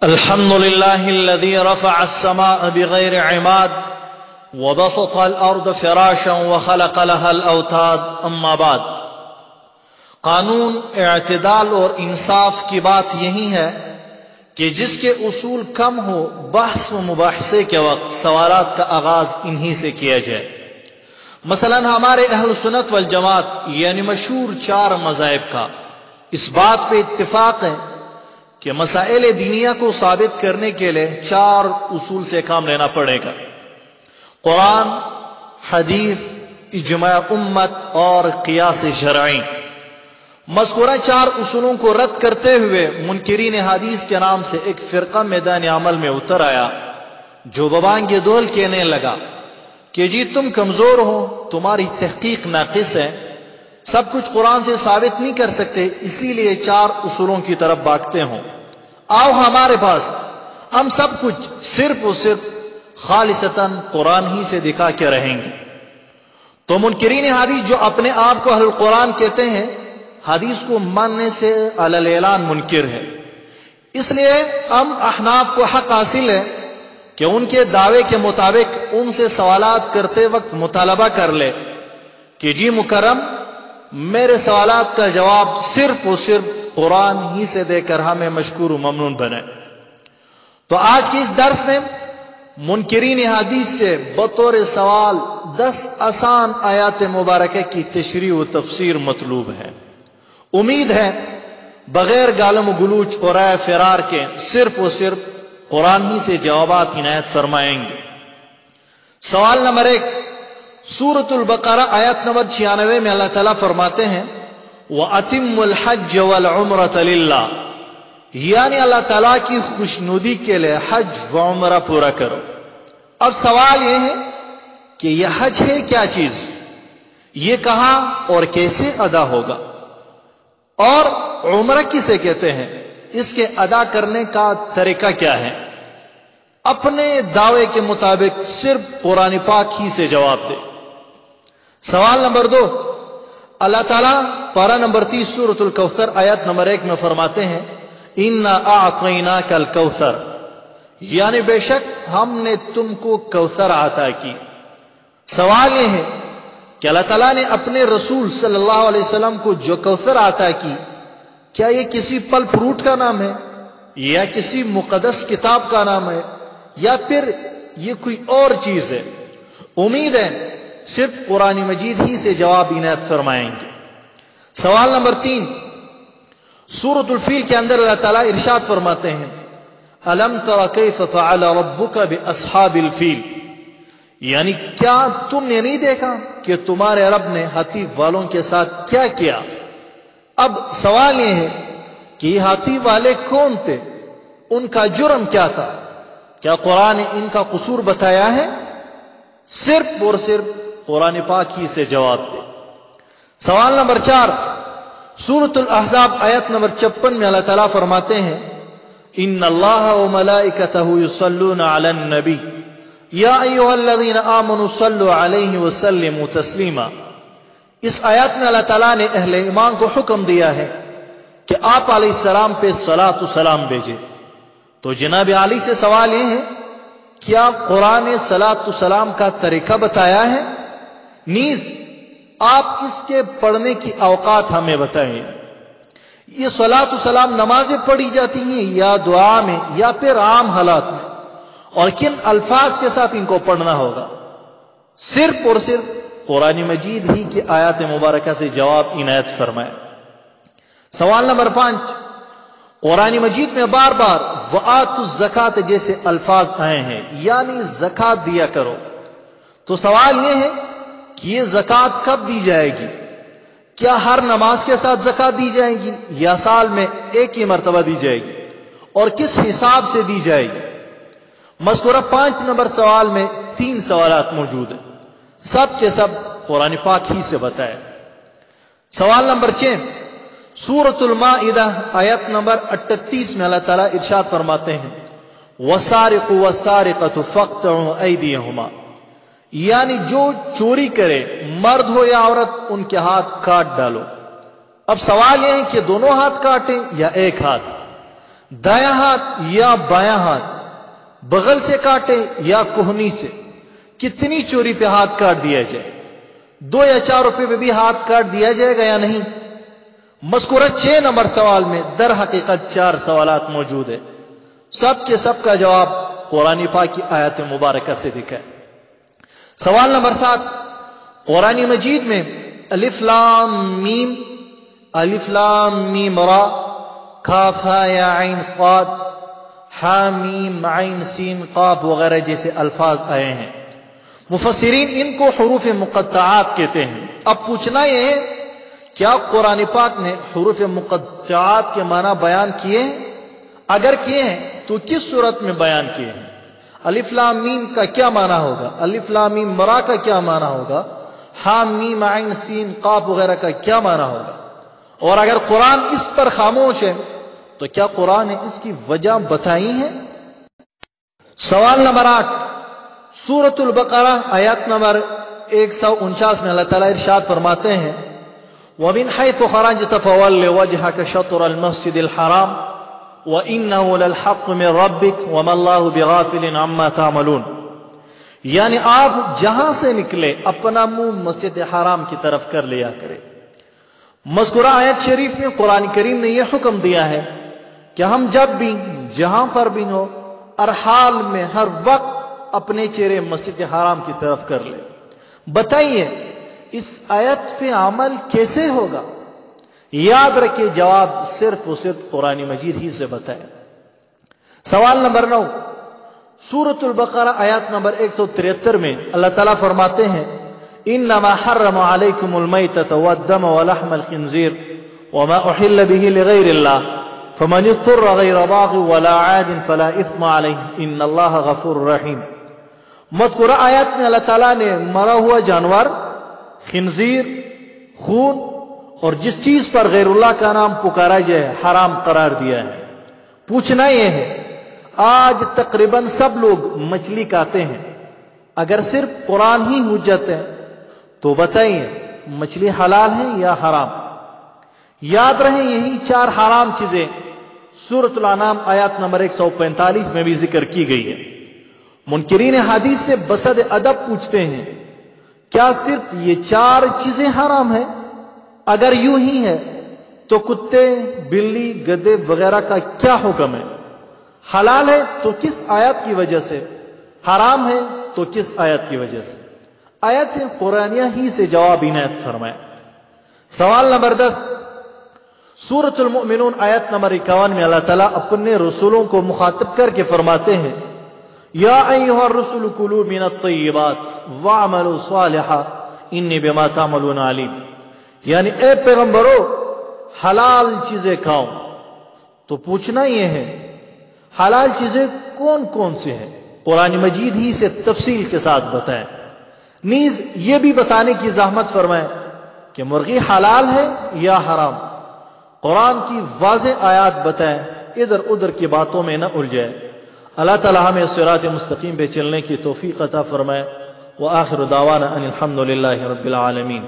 الحمد لله الذي رفع السماء بغير عماد وبسط الأرض فراشا وخلق لها الأوتاد اما بعد. قانون اعتدال اور انصاف کی بات یہی ہے کہ جس کے اصول کم ہو بحث و مباحثے کے وقت سوالات کا آغاز انہی سے کیا جائے. مثلا ہمارے اہل سنت والجماعت یعنی مشہور 4 مذاہب کا اس بات پہ اتفاق ہے کہ مسائل دینیہ کو ثابت کرنے کے لیے 4 اصول سے کام لینا پڑے گا: قرآن، حدیث، اجماع امت اور قیاس شرعی. مذکورہ 4 اصولوں کو رد کرتے ہوئے منکرین حدیث کے نام سے ایک فرقہ میدان عمل میں اتر آیا جو ببانگ دول کہنے لگا کہ جی تم کمزور ہو، تمہاری تحقیق ناقص ہے، سب کچھ قرآن سے ثابت نہیں کر سکتے، اسی لیے 4 اصولوں کی طرف بھاگتے ہوں. آؤ ہمارے پاس، ہم سب کچھ صرف اور صرف خالصتاً قرآن ہی سے دکھا کے رہیں گے. تو منکرین حدیث جو اپنے آپ کو اہل القرآن کہتے ہیں، حدیث کو ماننے سے علی الاعلان منکر ہے. اس لیے ہم احناف کو حق حاصل ہے کہ ان کے دعوے کے مطابق ان سے سوالات کرتے وقت مطالبہ کر لے کہ جی مکرم، میرے سوالات کا جواب صرف اور صرف قرآن ہی سے دے کر ہمیں مشکور و ممنون بنائے. تو آج کی اس درس میں منکرین حدیث سے بطور سوال 10 آسان آیات مبارکہ کی تشریح و تفسیر مطلوب ہے. امید ہے بغیر گالم و گلوچ اور رائے فرار کے صرف اور صرف قرآن ہی سے جوابات عنایت فرمائیں گے. سوال نمبر 1، سورۃ البقرہ آیت نمبر 96 میں اللہ تعالیٰ فرماتے ہیں وَأَتِمُّ الْحَجَّ وَالْعُمْرَةَ لِلَّهِ، یعنی اللہ تعالیٰ کی خوشنودی کے لئے حج و عمرہ پورا کرو. اب سوال یہ ہے کہ یہ حج ہے کیا چیز، یہ کہاں اور کیسے ادا ہوگا، اور عمرہ کسے کہتے ہیں، اس کے ادا کرنے کا طریقہ کیا ہے. اپنے دعوے کے مطابق صرف قرآن پاک ہی سے جواب دے. سوال نمبر 2، اللہ تعالیٰ پارہ نمبر 30 سورۃ الکوثر آیت نمبر 1 میں فرماتے ہیں اِنَّا أَعْطَيْنَاكَ الْكَوْثَرَ، یعنی بے شک ہم نے تم کو کوثر عطا کی. سوال یہ ہے کہ اللہ تعالیٰ نے اپنے رسول صلی اللہ علیہ وسلم کو جو کوثر عطا کی، کیا یہ کسی پھل فروٹ کا نام ہے، یا کسی مقدس کتاب کا نام ہے، یا پھر یہ کوئی اور چیز ہے؟ امید ہے صرف قرآن مجید ہی سے جواب عنایت فرمائیں گے. سوال نمبر 3، سورۃ الفیل کے اندر اللہ تعالیٰ ارشاد فرماتے ہیں أَلَمْ تَرَ كَيْفَ فَعَلَ رَبُّكَ بِأَصْحَابِ الْفِيلِ، یعنی کیا تم نے نہیں دیکھا کہ تمہارے رب نے ہاتھی والوں کے ساتھ کیا کیا. اب سوال یہ ہے کہ یہ ہاتھی والے کون تھے، ان کا جرم کیا تھا، کیا قرآن نے ان کا قصور بتایا ہے؟ صرف اور صرف قرآن پاک ہی سے جواب دے. سوال نمبر 4، سورۃ الاحزاب آیت نمبر 56 میں اللہ تعالیٰ فرماتے ہیں ان اللہ وملائکتہ یصلون علی النبی یا ایھا الذین آمنوا صلوا علیہ وسلموا تسلیما. اس آیت میں اللہ تعالیٰ نے اہل ایمان کو حکم دیا ہے کہ آپ علیہ السلام پہ صلاۃ و سلام بھیجیں. تو جناب علی سے سوال یہ ہے کیا قرآن نے صلاۃ و سلام کا طریقہ بتایا ہے؟ نیز آپ اس کے پڑھنے کی اوقات ہمیں بتائیں. یہ صلاۃ و سلام نمازیں پڑھی جاتی ہیں یا دعا میں یا پھر عام حالات میں، اور کن الفاظ کے ساتھ ان کو پڑھنا ہوگا؟ صرف اور صرف قرآن مجید ہی کی آیات مبارکہ سے جواب عنایت فرمائے. سوال نمبر 5، قرآن مجید میں بار بار وَآتُوا الزَّكَاةَ جیسے الفاظ آئے ہیں، یعنی زکات دیا کرو. تو سوال یہ ہے کہ یہ زکات کب دی جائے گی؟ کیا ہر نماز کے ساتھ زکات دی جائے گی یا سال میں ایک ہی مرتبہ دی جائے گی، اور کس حساب سے دی جائے گی؟ مذکورہ 5 نمبر سوال میں 3 سوالات موجود ہیں، سب کے سب قرآن پاک ہی سے بتائے. سوال نمبر 6، سورۃ المائدہ آیت نمبر 38 میں اللہ تعالیٰ ارشاد فرماتے ہیں وَالسَّارِقُ وَالسَّارِقَةُ فَاقْطَعُوا أَيْدِيَهُمَا، یعنی جو چوری کرے مرد ہو یا عورت ان کے ہاتھ کاٹ ڈالو. اب سوال یہ ہے کہ دونوں ہاتھ کاٹیں یا ایک ہاتھ؟ دایاں ہاتھ یا بایاں ہاتھ، بغل سے کاٹے یا کوہنی سے، کتنی چوری پہ ہاتھ کاٹ دیا جائے، 2 یا 4 روپے پہ بھی ہاتھ کاٹ دیا جائے گا یا نہیں؟ مذکورہ 6 نمبر سوال میں در حقیقت 4 سوالات موجود ہے، سب کے سب کا جواب قرآن پاک کی آیت مبارکہ سے دکھا ہے۔ سوال نمبر 7، قرآن مجید میں الف لام میم را، کاف ہا یا عین صاد، ہا میم عین سین قاف وغیرہ جیسے الفاظ آئے ہیں، مفسرین ان کو حروف مقطعات کہتے ہیں۔ اب پوچھنا یہ ہے، کیا قرآن پاک نے حروف مقطعات کے معنی بیان کیے؟ اگر کیے ہیں تو کس صورت میں بیان کیے ہیں؟ الف لام میم کا کیا معنی ہوگا؟ الف لام میم را کا کیا معنی ہوگا؟ ہا میم عین سین قاف وغیرہ کا کیا معنی ہوگا؟ اور اگر قرآن اس پر خاموش ہے تو کیا قرآن نے اس کی وجہ بتائی ہے؟ سوال نمبر 8، سورۃ البقرہ آیت نمبر 149 میں اللہ تعالیٰ ارشاد فرماتے ہیں وَمِنْ حَيْثُ خَرَجْتَ فَوَلِّ وَجْهَكَ شَطْرَ الْمَسْجِدِ الْحَرَامِ وَإِنَّهُ لَلْحَقُّ مِنْ رَبِّكَ وَمَا اللَّهُ بِغَافِلٍ عَمَّا تَعْمَلُونَ، یعنی آپ جہاں سے نکلے اپنا منہ مسجد حرام کی طرف کر لیا کرے۔ مذکورہ آیت شریف میں قرآن کریم نے یہ حکم دیا ہے کہ ہم جب بھی جہاں پر بھی ہو، ہر حال میں ہر وقت اپنے چہرے مسجد حرام کی طرف کر لیں۔ بتائیے اس آیت پہ عمل کیسے ہوگا؟ یاد رکھیں، جواب صرف و صرف قرآن مجید ہی سے بتائے۔ سوال نمبر 9، سورۃ البقرہ آیت نمبر 173 میں اللہ تعالیٰ فرماتے ہیں انما حرم علیکم المیتۃ والدم ولحم الخنزیر وما احل به لغیر اللہ فمن اضطر غیر باغ ولا عاد فلا اثم علیہ ان اللہ غفور رحیم۔ مذکورہ آیت میں اللہ تعالیٰ نے مرا ہوا جانور، خنزیر، خون اور جس چیز پر غیر اللہ کا نام پکارا جائے حرام قرار دیا ہے۔ پوچھنا یہ ہے، آج تقریباً سب لوگ مچھلی کھاتے ہیں، اگر صرف قرآن ہی حجت ہے تو بتائیے مچھلی حلال ہے یا حرام؟ یاد رہیں یہی 4 حرام چیزیں سورۃ الانعام آیات نمبر 145 میں بھی ذکر کی گئی ہے۔ منکرین حدیث سے بصد ادب پوچھتے ہیں کیا صرف یہ 4 چیزیں حرام ہیں؟ اگر یوں ہی ہے تو کتے، بلی، گدھے وغیرہ کا کیا حکم ہے؟ حلال ہے تو کس آیت کی وجہ سے؟ حرام ہے تو کس آیت کی وجہ سے؟ آیت قرآنیہ ہی سے جواب عنایت فرمائے۔ سوال نمبر 10، سورۃ المؤمنون آیت نمبر 51 میں اللہ تعالیٰ اپنے رسولوں کو مخاطب کر کے فرماتے ہیں یا ایھا الرسل کلوا من الطیبات واعملوا صالحا انی بما تعملون علیم، یعنی اے پیغمبرو حلال چیزیں کھاؤ۔ تو پوچھنا یہ ہے حلال چیزیں کون کون سی ہیں؟ قرآن مجید ہی سے تفصیل کے ساتھ بتائیں، نیز یہ بھی بتانے کی زحمت فرمائیں کہ مرغی حلال ہے یا حرام۔ قرآن کی واضح آیات بتائیں، ادھر ادھر کی باتوں میں نہ الجھائے۔ اللہ تعالیٰ ہمیں صراط مستقیم پہ چلنے کی توفیق عطا فرمائے۔ وآخر دعوانا ان الحمد للہ رب العالمین۔